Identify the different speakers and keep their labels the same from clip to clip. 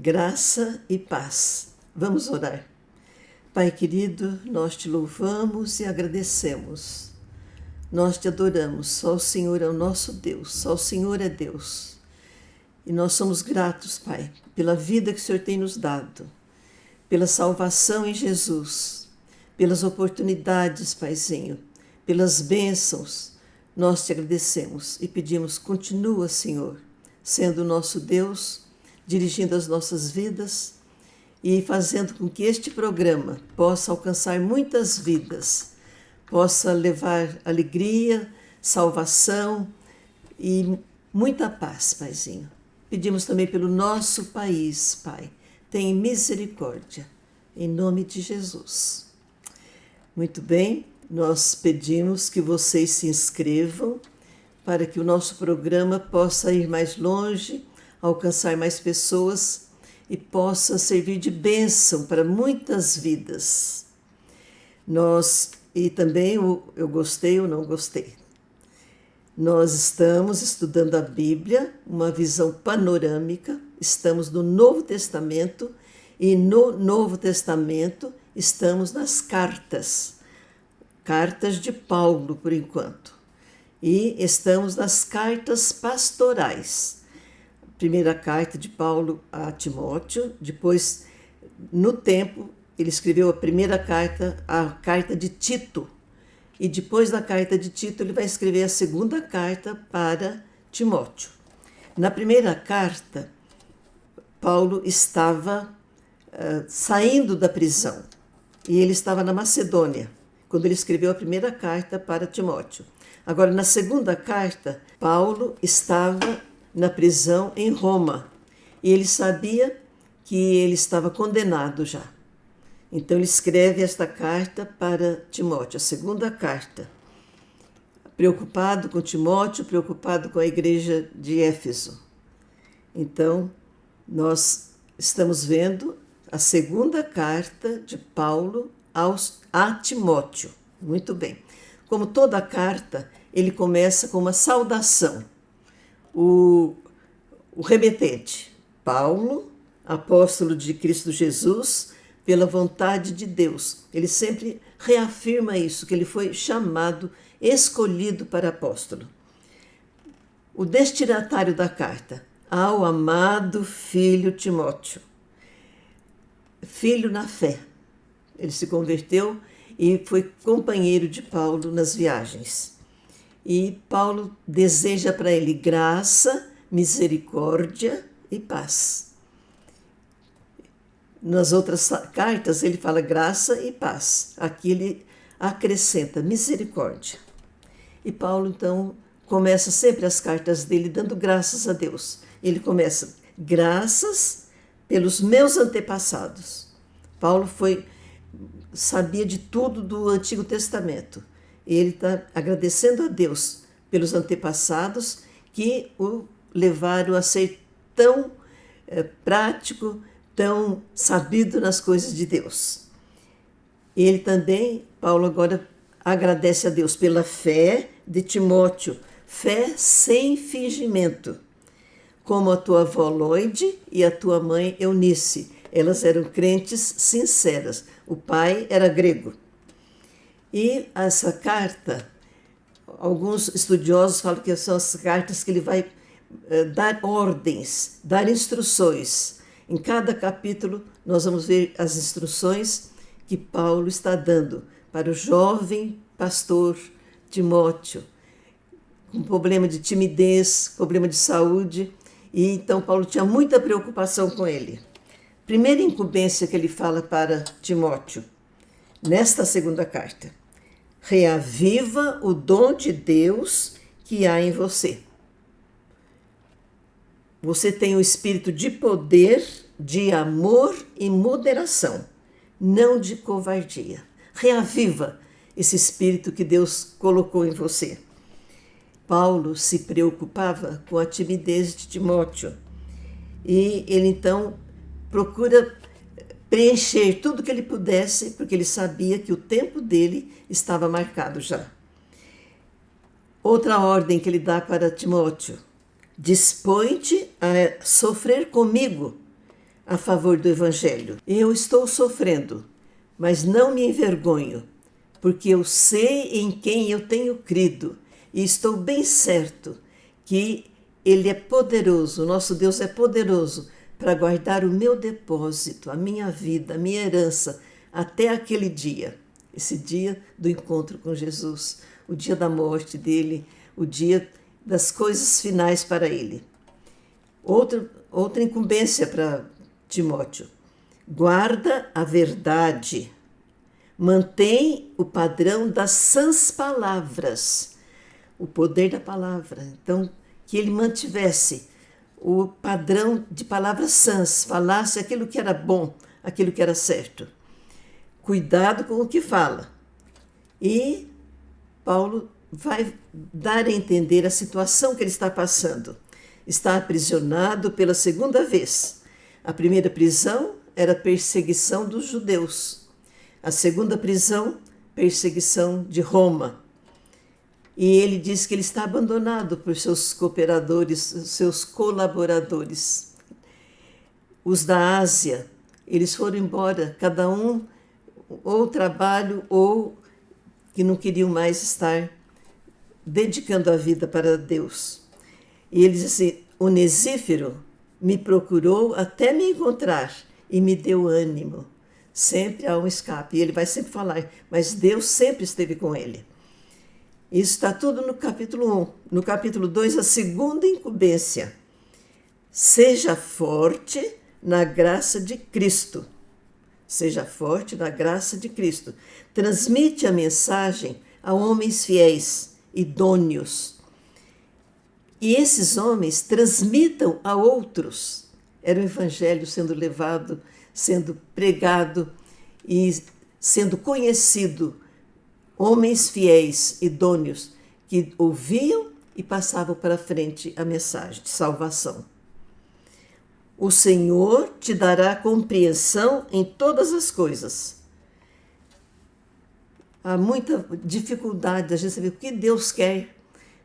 Speaker 1: Graça e paz. Vamos orar. Pai querido, nós te louvamos e agradecemos. Nós te adoramos. Só o Senhor é o nosso Deus. Só o Senhor é Deus. E nós somos gratos, Pai, pela vida que o Senhor tem nos dado, pela salvação em Jesus, pelas oportunidades, Paizinho, pelas bênçãos. Nós te agradecemos e pedimos, continua, Senhor, sendo o nosso Deus, dirigindo as nossas vidas e fazendo com que este programa possa alcançar muitas vidas, possa levar alegria, salvação e muita paz, Paizinho. Pedimos também pelo nosso país, Pai. Tenha misericórdia, em nome de Jesus. Muito bem, nós pedimos que vocês se inscrevam para que o nosso programa possa ir mais longe, alcançar mais pessoas e possa servir de bênção para muitas vidas. E também eu gostei ou não gostei. Nós estamos estudando a Bíblia, uma visão panorâmica, estamos no Novo Testamento e no Novo Testamento estamos nas cartas de Paulo por enquanto. E estamos nas cartas pastorais. Primeira carta de Paulo a Timóteo, depois, no tempo, ele escreveu a carta de Tito, e depois da carta de Tito ele vai escrever a segunda carta para Timóteo. Na primeira carta, Paulo estava saindo da prisão, e ele estava na Macedônia, quando ele escreveu a primeira carta para Timóteo. Agora, na segunda carta, Paulo estava na prisão em Roma, e ele sabia que ele estava condenado já. Então ele escreve esta carta para Timóteo, a segunda carta, preocupado com Timóteo, preocupado com a igreja de Éfeso. Então, nós estamos vendo a segunda carta de Paulo a Timóteo. Muito bem. Como toda carta, ele começa com uma saudação. O remetente, Paulo, apóstolo de Cristo Jesus, pela vontade de Deus. Ele sempre reafirma isso, que ele foi chamado, escolhido para apóstolo. O destinatário da carta, ao amado filho Timóteo. Filho na fé. Ele se converteu e foi companheiro de Paulo nas viagens. E Paulo deseja para ele graça, misericórdia e paz. Nas outras cartas ele fala graça e paz. Aqui ele acrescenta misericórdia. E Paulo então começa sempre as cartas dele dando graças a Deus. Ele começa, graças pelos meus antepassados. Paulo sabia de tudo do Antigo Testamento. Ele está agradecendo a Deus pelos antepassados que o levaram a ser tão prático, tão sabido nas coisas de Deus. Ele também, Paulo agora agradece a Deus pela fé de Timóteo, fé sem fingimento, como a tua avó Loide e a tua mãe Eunice. Elas eram crentes sinceras. O pai era grego. E essa carta, alguns estudiosos falam que são as cartas que ele vai dar ordens, dar instruções. Em cada capítulo, nós vamos ver as instruções que Paulo está dando para o jovem pastor Timóteo, com problema de timidez, problema de saúde. E então Paulo tinha muita preocupação com ele. Primeira incumbência que ele fala para Timóteo, nesta segunda carta: reaviva o dom de Deus que há em você. Você tem o espírito de poder, de amor e moderação, não de covardia. Reaviva esse espírito que Deus colocou em você. Paulo se preocupava com a timidez de Timóteo e ele então procura preencher tudo que ele pudesse, porque ele sabia que o tempo dele estava marcado já. Outra ordem que ele dá para Timóteo: dispõe-te a sofrer comigo a favor do Evangelho. Eu estou sofrendo, mas não me envergonho, porque eu sei em quem eu tenho crido e estou bem certo que Ele é poderoso, nosso Deus é poderoso para guardar o meu depósito, a minha vida, a minha herança, até aquele dia, esse dia do encontro com Jesus, o dia da morte dele, o dia das coisas finais para ele. Outra incumbência para Timóteo: guarda a verdade, mantém o padrão das sãs palavras, o poder da palavra. Então, que ele mantivesse o padrão de palavras sãs, falasse aquilo que era bom, aquilo que era certo. Cuidado com o que fala. E Paulo vai dar a entender a situação que ele está passando. Está aprisionado pela segunda vez. A primeira prisão era perseguição dos judeus. A segunda prisão, perseguição de Roma. E ele diz que ele está abandonado por seus cooperadores, seus colaboradores. Os da Ásia, eles foram embora, cada um ou trabalho ou que não queriam mais estar dedicando a vida para Deus. E ele diz assim: Onesífero me procurou até me encontrar e me deu ânimo. Sempre há um escape. E ele vai sempre falar, mas Deus sempre esteve com ele. Isso está tudo no capítulo 1. No capítulo 2, a segunda incumbência. Seja forte na graça de Cristo. Seja forte na graça de Cristo. Transmite a mensagem a homens fiéis, idôneos. E esses homens transmitam a outros. Era o evangelho sendo levado, sendo pregado e sendo conhecido. Homens fiéis, idôneos, que ouviam e passavam para frente a mensagem de salvação. O Senhor te dará compreensão em todas as coisas. Há muita dificuldade da gente saber o que Deus quer,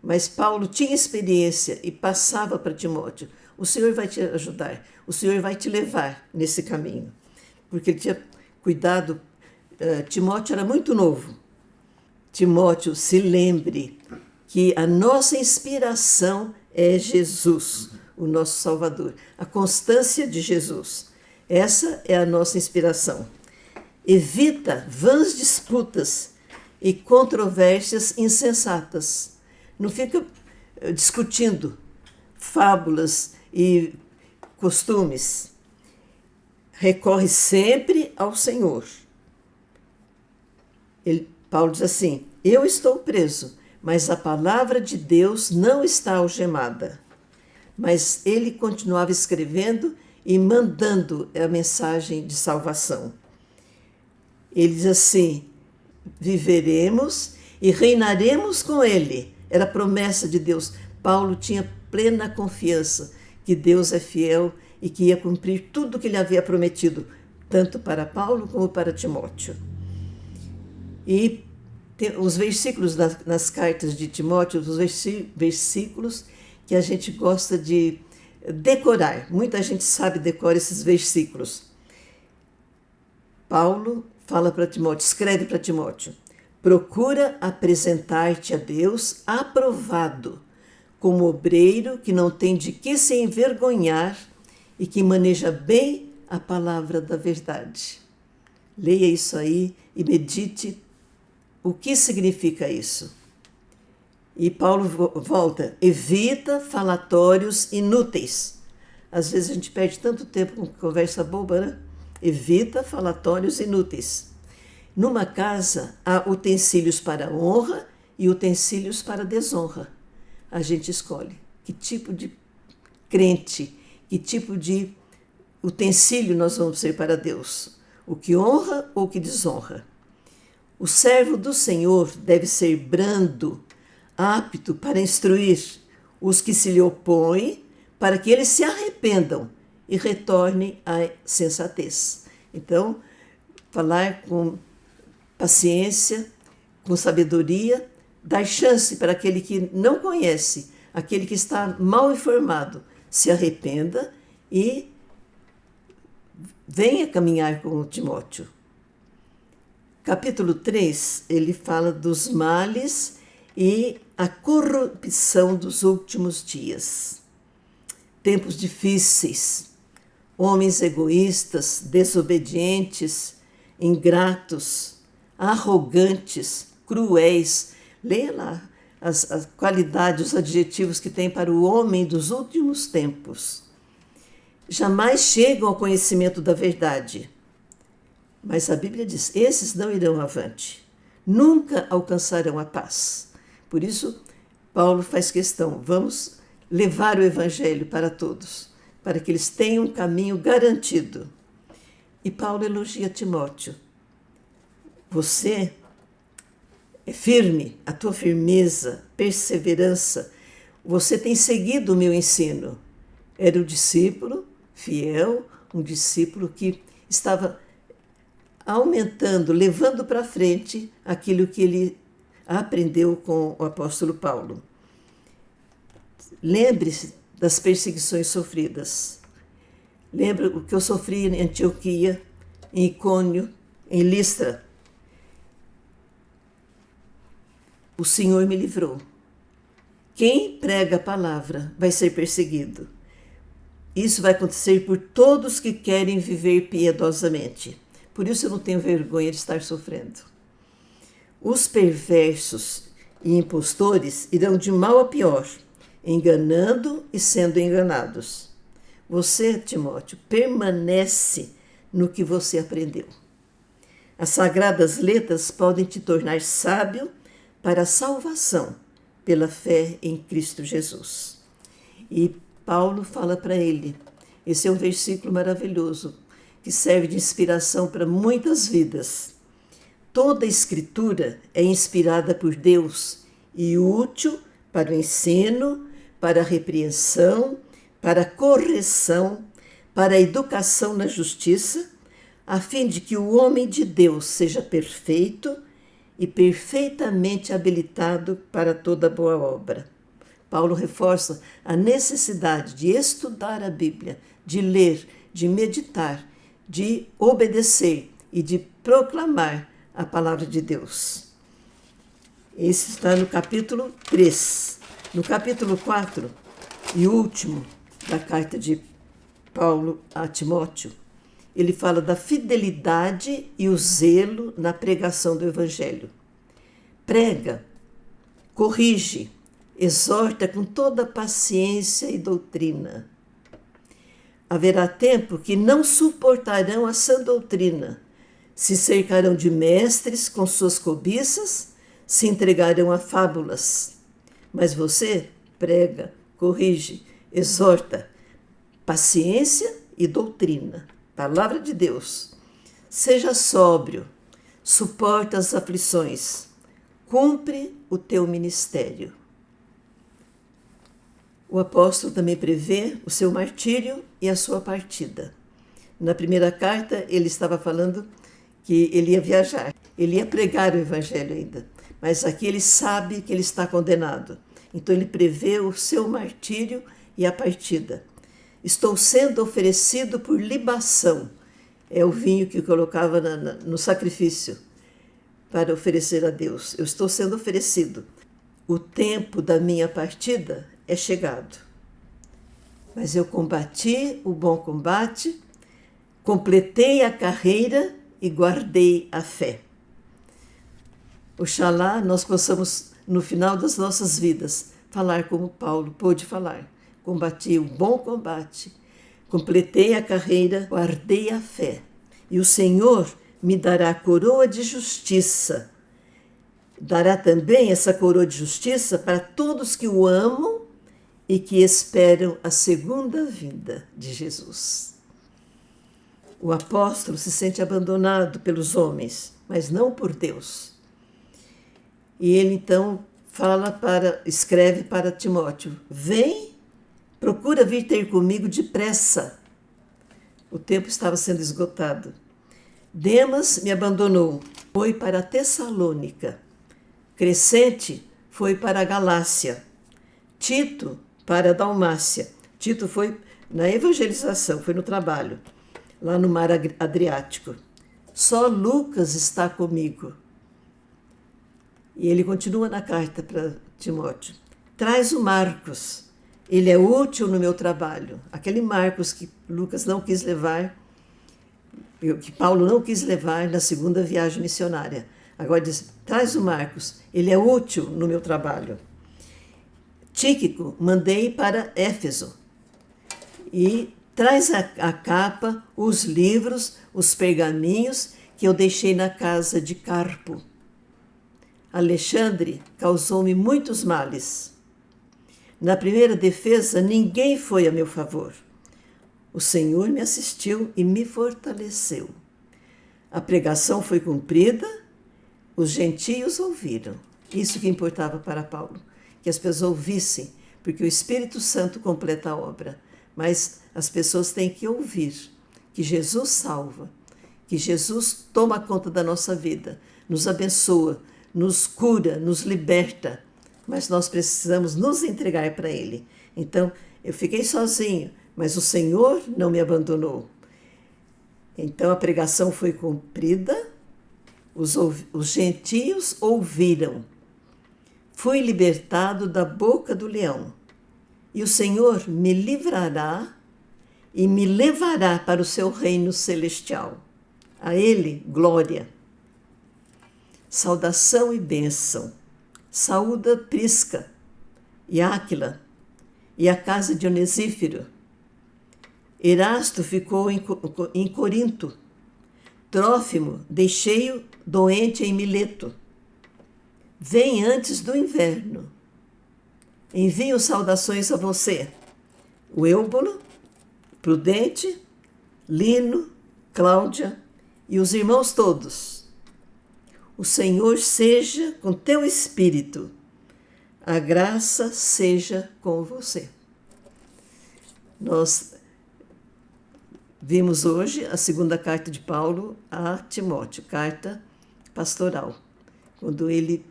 Speaker 1: mas Paulo tinha experiência e passava para Timóteo. O Senhor vai te ajudar, o Senhor vai te levar nesse caminho. Porque ele tinha cuidado, Timóteo era muito novo. Timóteo, se lembre que a nossa inspiração é Jesus, o nosso Salvador, a constância de Jesus. Essa é a nossa inspiração. Evita vãs disputas e controvérsias insensatas. Não fica discutindo fábulas e costumes. Recorre sempre ao Senhor. Paulo diz assim: eu estou preso, mas a palavra de Deus não está algemada. Mas ele continuava escrevendo e mandando a mensagem de salvação. Ele diz assim: viveremos e reinaremos com ele. Era a promessa de Deus. Paulo tinha plena confiança que Deus é fiel e que ia cumprir tudo o que ele havia prometido, tanto para Paulo como para Timóteo. E os versículos nas cartas de Timóteo, os versículos que a gente gosta de decorar. Muita gente sabe decorar esses versículos. Paulo fala para Timóteo, escreve para Timóteo: procura apresentar-te a Deus aprovado, como obreiro que não tem de que se envergonhar e que maneja bem a palavra da verdade. Leia isso aí e medite o que significa isso. E Paulo volta: evita falatórios inúteis. Às vezes a gente perde tanto tempo com conversa boba, né? Evita falatórios inúteis. Numa casa há utensílios para honra e utensílios para desonra. A gente escolhe que tipo de crente, que tipo de utensílio nós vamos ser para Deus. O que honra ou o que desonra. O servo do Senhor deve ser brando, apto para instruir os que se lhe opõem, para que eles se arrependam e retornem à sensatez. Então, falar com paciência, com sabedoria, dar chance para aquele que não conhece, aquele que está mal informado, se arrependa e venha caminhar com o Timóteo. Capítulo 3, ele fala dos males e a corrupção dos últimos dias. Tempos difíceis, homens egoístas, desobedientes, ingratos, arrogantes, cruéis. Leia lá as qualidades, os adjetivos que tem para o homem dos últimos tempos. Jamais chegam ao conhecimento da verdade. Mas a Bíblia diz, esses não irão avante, nunca alcançarão a paz. Por isso, Paulo faz questão, vamos levar o Evangelho para todos, para que eles tenham um caminho garantido. E Paulo elogia Timóteo. Você é firme, a tua firmeza, perseverança, você tem seguido o meu ensino. Era um discípulo fiel, um discípulo que estava aumentando, levando para frente aquilo que ele aprendeu com o apóstolo Paulo. Lembre-se das perseguições sofridas. Lembra o que eu sofri em Antioquia, em Icônio, em Listra. O Senhor me livrou. Quem prega a palavra vai ser perseguido. Isso vai acontecer por todos que querem viver piedosamente. Por isso eu não tenho vergonha de estar sofrendo. Os perversos e impostores irão de mal a pior, enganando e sendo enganados. Você, Timóteo, permanece no que você aprendeu. As sagradas letras podem te tornar sábio para a salvação pela fé em Cristo Jesus. E Paulo fala para ele, esse é um versículo maravilhoso, que serve de inspiração para muitas vidas. Toda a Escritura é inspirada por Deus e útil para o ensino, para a repreensão, para a correção, para a educação na justiça, a fim de que o homem de Deus seja perfeito e perfeitamente habilitado para toda boa obra. Paulo reforça a necessidade de estudar a Bíblia, de ler, de meditar, de obedecer e de proclamar a palavra de Deus. Esse está no capítulo 3. No capítulo 4 e último da carta de Paulo a Timóteo, ele fala da fidelidade e o zelo na pregação do Evangelho. Prega, corrige, exorta com toda paciência e doutrina. Haverá tempo que não suportarão a sã doutrina, se cercarão de mestres com suas cobiças, se entregarão a fábulas. Mas você prega, corrige, exorta, paciência e doutrina. Palavra de Deus. Seja sóbrio, suporta as aflições, cumpre o teu ministério. O apóstolo também prevê o seu martírio e a sua partida. Na primeira carta, ele estava falando que ele ia viajar, ele ia pregar o evangelho ainda, mas aqui ele sabe que ele está condenado. Então ele prevê o seu martírio e a partida. Estou sendo oferecido por libação. É o vinho que colocava no sacrifício para oferecer a Deus. Eu estou sendo oferecido. O tempo da minha partida é chegado. Mas eu combati o bom combate, completei a carreira e guardei a fé. Oxalá nós possamos, no final das nossas vidas, falar como Paulo pôde falar. Combati o bom combate, completei a carreira, guardei a fé. E o Senhor me dará a coroa de justiça. Dará também essa coroa de justiça para todos que o amam e que esperam a segunda vinda de Jesus. O apóstolo se sente abandonado pelos homens, mas não por Deus. E ele então escreve para Timóteo: vem, procura vir ter comigo depressa. O tempo estava sendo esgotado. Demas me abandonou, foi para Tessalônica. Crescente foi para a Galácia. Tito para a Dalmácia. Tito foi na evangelização, foi no trabalho. lá no mar Adriático. Só Lucas está comigo. E ele continua na carta para Timóteo. Traz o Marcos. Ele é útil no meu trabalho. Aquele Marcos que Lucas não quis levar, que Paulo não quis levar na segunda viagem missionária. Agora diz, traz o Marcos. Ele é útil no meu trabalho. Tíquico mandei para Éfeso. E traz a capa, os livros, os pergaminhos que eu deixei na casa de Carpo. Alexandre causou-me muitos males. Na primeira defesa, ninguém foi a meu favor. O Senhor me assistiu e me fortaleceu. A pregação foi cumprida, os gentios ouviram. Isso que importava para Paulo, que as pessoas ouvissem, porque o Espírito Santo completa a obra. Mas as pessoas têm que ouvir que Jesus salva, que Jesus toma conta da nossa vida, nos abençoa, nos cura, nos liberta, mas nós precisamos nos entregar para Ele. Então, eu fiquei sozinho, mas o Senhor não me abandonou. Então, a pregação foi cumprida, os gentios ouviram. Fui libertado da boca do leão, e o Senhor me livrará e me levará para o seu reino celestial. A Ele, glória. Saudação e bênção. Saúda Prisca e Áquila e a casa de Onesífero. Erasto ficou em Corinto. Trófimo deixei-o doente em Mileto. Vem antes do inverno. Envio saudações a você. O Eubolo, Prudente, Lino, Cláudia e os irmãos todos. O Senhor seja com teu espírito. A graça seja com você. Nós vimos hoje a segunda carta de Paulo a Timóteo, carta pastoral, quando ele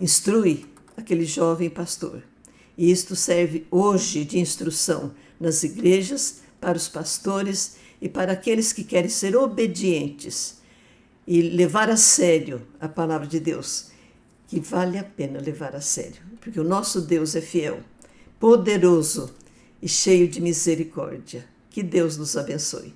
Speaker 1: instrui aquele jovem pastor. E isto serve hoje de instrução nas igrejas, para os pastores e para aqueles que querem ser obedientes e levar a sério a palavra de Deus, que vale a pena levar a sério, porque o nosso Deus é fiel, poderoso e cheio de misericórdia. Que Deus nos abençoe.